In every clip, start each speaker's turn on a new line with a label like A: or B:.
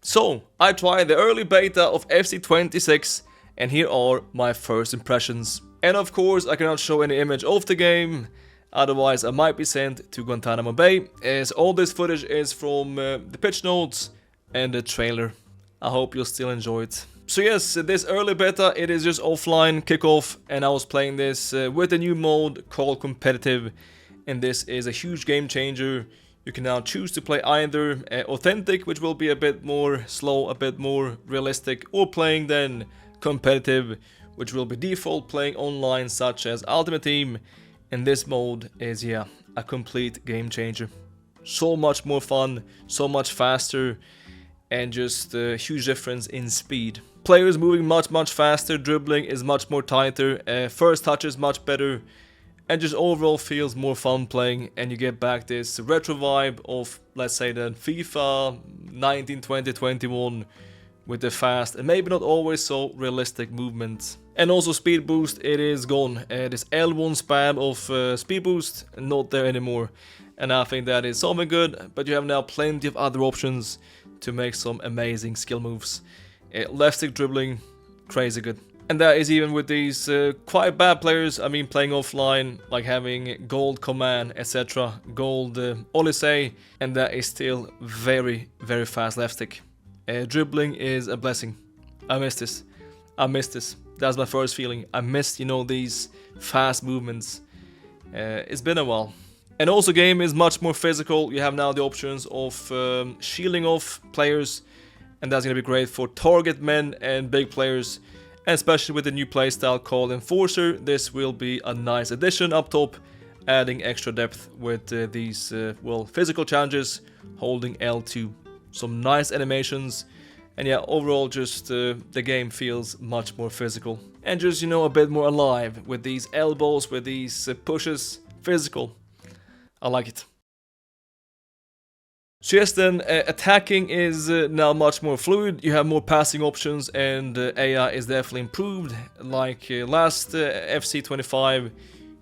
A: So, I tried the early beta of FC26 and here are my first impressions. And of course I cannot show any image of the game, otherwise I might be sent to Guantanamo Bay, as all this footage is from the pitch notes and the trailer. I hope you'll still enjoy it. So yes, this early beta, it is just offline kickoff, and I was playing this with a new mode called competitive, and this is a huge game changer. You can now choose to play either authentic, which will be a bit more slow, a bit more realistic, or playing then competitive, which will be default playing online such as Ultimate Team. And this mode is, yeah, a complete game changer. So much more fun, so much faster, and just a huge difference in speed. Players moving much faster, dribbling is much more tighter, first touch is much better, and just overall feels more fun playing, and you get back this retro vibe of, let's say, the FIFA 19, 20, 21 with the fast and maybe not always so realistic movements. And also speed boost, it is gone. This L1 spam of speed boost, not there anymore. And I think that is something good, but you have now plenty of other options to make some amazing skill moves. Left stick dribbling, crazy good. And that is even with these quite bad players, I mean playing offline, like having gold command, etc. Gold Olisei, and that is still very fast left stick. Dribbling is a blessing. I miss this. That's my first feeling. I missed, you know, these fast movements. It's been a while. And also game is much more physical. You have now the options of shielding off players, and that's going to be great for target men and big players. And especially with the new playstyle called Enforcer, this will be a nice addition up top, adding extra depth with these, well, physical challenges, holding L2. Some nice animations, and yeah, overall just the game feels much more physical. And just, you know, a bit more alive with these elbows, with these pushes, physical. I like it. So yes, then attacking is now much more fluid. You have more passing options, and AI is definitely improved. Like last FC25,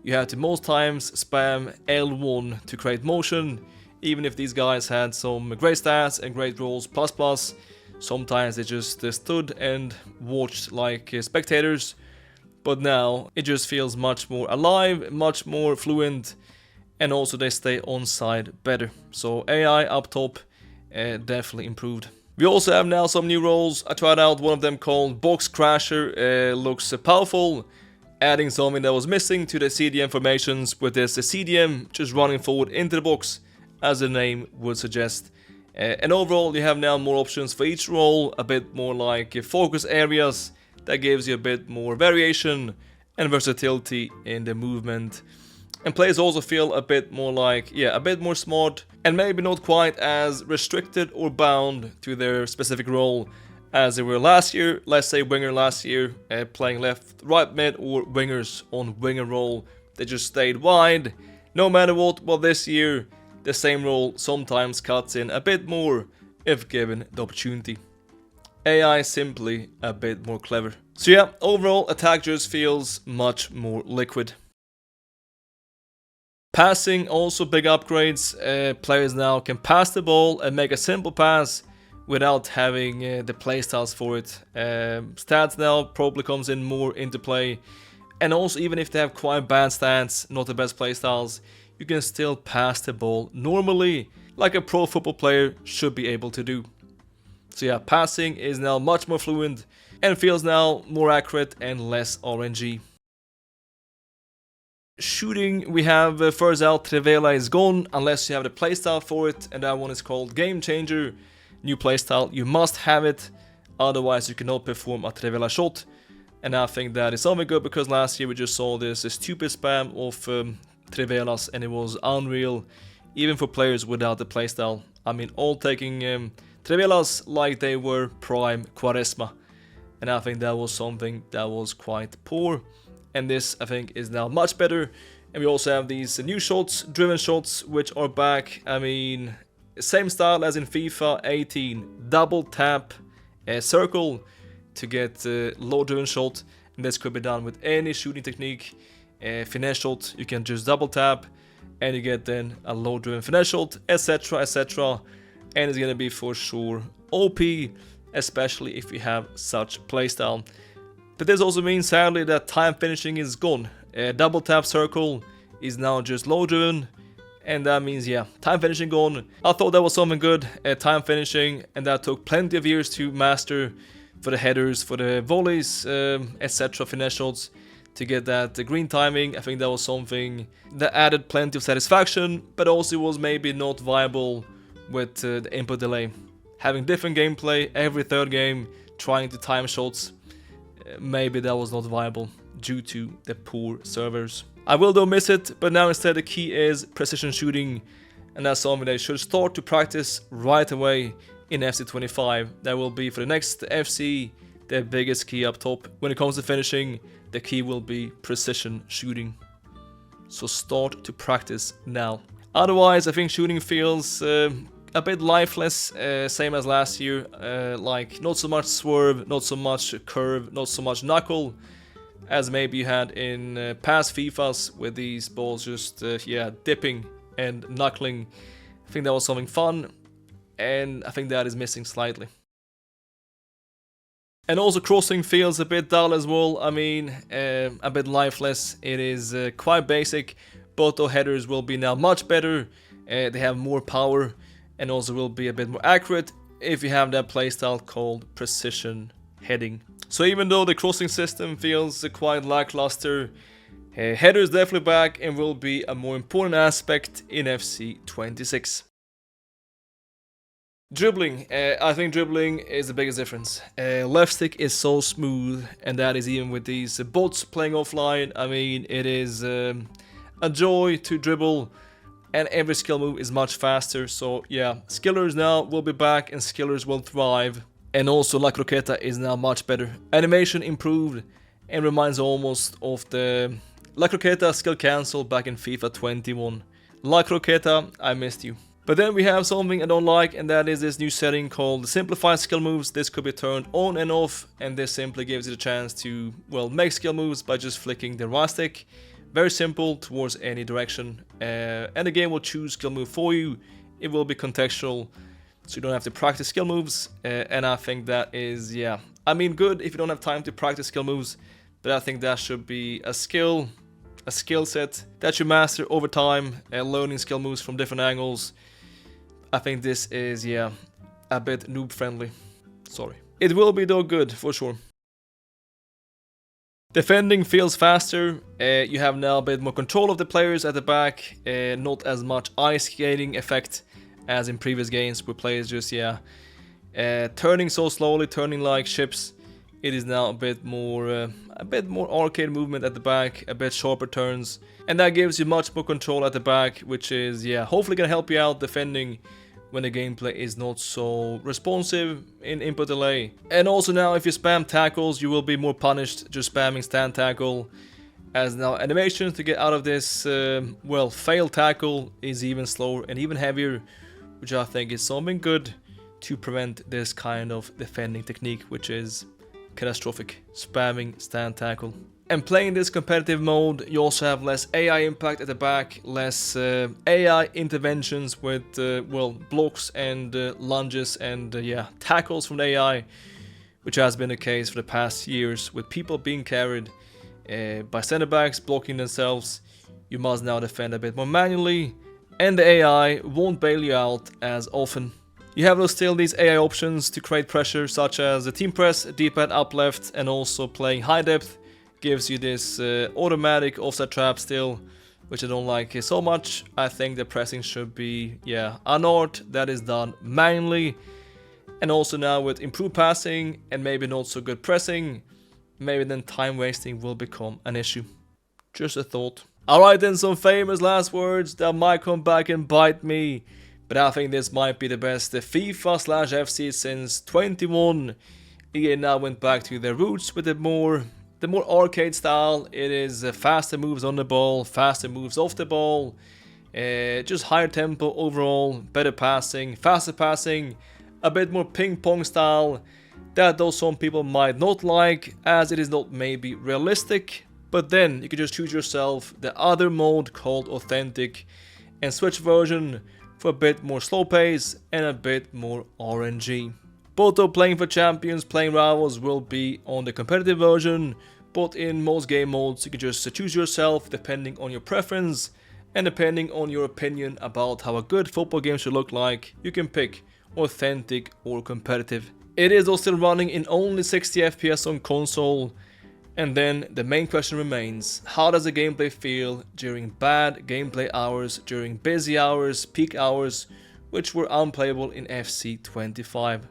A: you had to most times spam L1 to create motion. Even if these guys had some great stats and great rolls plus, sometimes they just stood and watched like spectators. But now it just feels much more alive, much more fluent. And also they stay on side better. So AI up top definitely improved. We also have now some new roles. I tried out one of them called Box Crasher. Looks powerful. Adding something that was missing to the CDM formations with this CDM just running forward into the box, as the name would suggest. And overall you have now more options for each role. A bit more like focus areas. That gives you a bit more variation and versatility in the movement. And players also feel a bit more like, yeah, a bit more smart, and maybe not quite as restricted or bound to their specific role as they were last year. Let's say winger last year, playing left, right mid, or wingers on winger role. They just stayed wide, no matter what. Well, this year, the same role sometimes cuts in a bit more if given the opportunity. AI simply a bit more clever. So yeah, overall, attack just feels much more liquid. Passing, also big upgrades. Players now can pass the ball and make a simple pass without having the playstyles for it. Stats now probably comes in more into play. And also, even if they have quite bad stats, not the best playstyles, you can still pass the ball normally, like a pro football player should be able to do. So yeah, passing is now much more fluent and feels now more accurate and less RNG. Shooting, we have first out, Trivela is gone unless you have the playstyle for it, and that one is called Game Changer. New playstyle, you must have it, otherwise you cannot perform a Trivela shot. And I think that is something good, because last year we just saw this stupid spam of Trivelas, and it was unreal, even for players without the playstyle. I mean, all taking Trivelas like they were prime Quaresma, and I think that was something that was quite poor. And this, I think, is now much better. And we also have these new shots, driven shots, which are back. I mean, same style as in FIFA 18. Double tap circle to get low driven shot. And this could be done with any shooting technique. Finesse shot, you can just double tap and you get then a low driven finesse shot, etc, etc. and it's gonna be for sure OP, especially if you have such playstyle. But this also means sadly that time finishing is gone. Double tap circle is now just low driven, and that means yeah, time finishing gone. I thought that was something good, time finishing, and that took plenty of years to master for the headers, for the volleys, etc. finesse shots, to get that green timing. I think that was something that added plenty of satisfaction, but also was maybe not viable with the input delay. Having different gameplay every third game, trying to time shots, maybe that was not viable due to the poor servers. I will though miss it, but now instead the key is precision shooting, and that's something they should start to practice right away in FC25. That will be for the next FC the biggest key up top. When it comes to finishing, the key will be precision shooting. So start to practice now. Otherwise, I think shooting feels a bit lifeless, same as last year. Like not so much swerve, not so much curve, not so much knuckle as maybe you had in past FIFAs with these balls just yeah, dipping and knuckling. I think that was something fun, and I think that is missing slightly. And also crossing feels a bit dull as well. I mean, a bit lifeless. It is quite basic. Both the headers will be now much better. They have more power and also will be a bit more accurate if you have that playstyle called precision heading. So even though the crossing system feels quite lackluster, header is definitely back and will be a more important aspect in FC26. Dribbling. I think dribbling is the biggest difference. Left stick is so smooth, and that is even with these bots playing offline. I mean, it is a joy to dribble, and every skill move is much faster. So yeah, skillers now will be back and skillers will thrive. And also La Croqueta is now much better. Animation improved and reminds almost of the La Croqueta skill cancel back in FIFA 21. La Croqueta, I missed you. But then we have something I don't like, and that is this new setting called Simplify Skill Moves. This could be turned on and off, and this simply gives you the chance to, well, make skill moves by just flicking the right stick. Very simple towards any direction, and the game will choose skill move for you. It will be contextual, so you don't have to practice skill moves, and I think that is, yeah, I mean, good if you don't have time to practice skill moves, but I think that should be a skill set that you master over time, learning skill moves from different angles. I think this is, yeah, a bit noob friendly. Sorry. It will be though good, for sure. Defending feels faster. You have now a bit more control of the players at the back. Not as much ice skating effect as in previous games where players just, yeah, turning so slowly, turning like ships. It is now a bit more arcade movement at the back, a bit sharper turns, and that gives you much more control at the back, which is, yeah, hopefully gonna help you out defending when the gameplay is not so responsive in input delay. And also now if you spam tackles, you will be more punished just spamming stand tackle, as now animations to get out of this, well, fail tackle is even slower and even heavier, which I think is something good to prevent this kind of defending technique, which is catastrophic, spamming stand tackle. And playing this competitive mode, you also have less AI impact at the back, less AI interventions with, well, blocks and lunges and, yeah, tackles from the AI, which has been the case for the past years with people being carried by center backs blocking themselves. You must now defend a bit more manually, and the AI won't bail you out as often. You have still these AI options to create pressure, such as the team press, D-pad up left, and also playing high depth gives you this automatic offset trap still, which I don't like so much. I think the pressing should be, yeah, an art that is done manually. And also now with improved passing and maybe not so good pressing, maybe then time wasting will become an issue. Just a thought. Alright then, some famous last words that might come back and bite me. But I think this might be the best FIFA/FC since 21. EA now went back to their roots with the more arcade style. It is faster moves on the ball, faster moves off the ball, just higher tempo overall, better passing, faster passing, a bit more ping pong style. That though some people might not like, as it is not maybe realistic. But then you can just choose yourself the other mode called Authentic and switch version for a bit more slow pace and a bit more RNG. Both of playing for champions, playing rivals will be on the competitive version, but in most game modes you can just choose yourself depending on your preference, and depending on your opinion about how a good football game should look like, you can pick authentic or competitive. It is though still running in only 60 FPS on console, and then the main question remains, how does the gameplay feel during bad gameplay hours, during busy hours, peak hours, which were unplayable in FC25?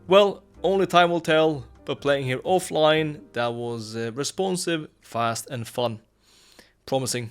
A: Well, only time will tell, but playing here offline, that was responsive, fast and fun. Promising.